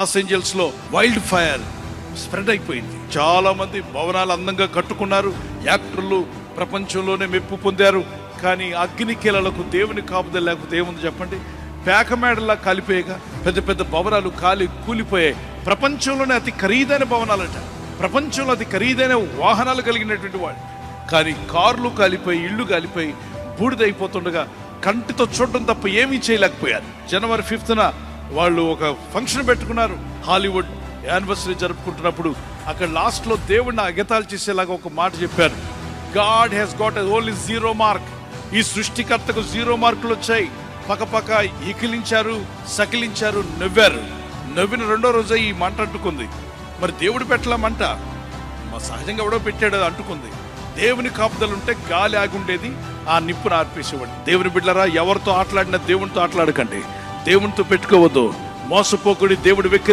Los Angeles లో wild fire spread అయిపోయింది. చాలా మంది భవనాలు అందంగా కట్టుకున్నారు, యాక్టర్లు ప్రపంచంలోనే మెప్పు పొందారు. కానీ అగ్ని కీలలకు దేవుని కాపుదల లేకపోతే ఏముంది చెప్పండి? పేకమేడలా కాలిపోయేగా పెద్ద పెద్ద భవనాలు కూలిపోయాయి. ప్రపంచంలోనే అతి ఖరీదైన భవనాలట, ప్రపంచంలో అతి ఖరీదైన వాహనాలు కలిగినటువంటి వాళ్ళు. కానీ కార్లు కాలిపోయి, ఇళ్ళు కాలిపోయి బూడిదైపోతుండగా కంటితో చూడడం తప్ప ఏమీ చేయలేకపోయారు. జనవరి 5న వాళ్ళు ఒక ఫంక్షన్ పెట్టుకున్నారు. హాలీవుడ్ యానివర్సరీ జరుపుకుంటున్నప్పుడు అక్కడ లాస్ట్ లో దేవుడిని అగతాలు చేసేలాగా ఒక మాట చెప్పారు. God has got only 0 mark. ఈ సృష్టికర్తకు 0 మార్కులు వచ్చాయి. పక్కపక్క ఈకిలించారు, సకిలించారు, నవ్వారు. నవ్విన రెండో రోజే ఈ మంట అంటుకుంది. మరి దేవుడు పెట్టలా మంట, సహజంగా ఎవడో పెట్టాడు, అది అంటుకుంది. దేవుని కాపుదలు ఉంటే గాలి ఆగుండేది, ఆ నిప్పును ఆర్పేసేవాడు. దేవుని బిడ్డలారా, ఎవరితో ఆటలాడినా దేవునితో ఆటలాడకండి, దేవునితో పెట్టుకోవద్దు. మోసపోకుడి, దేవుడు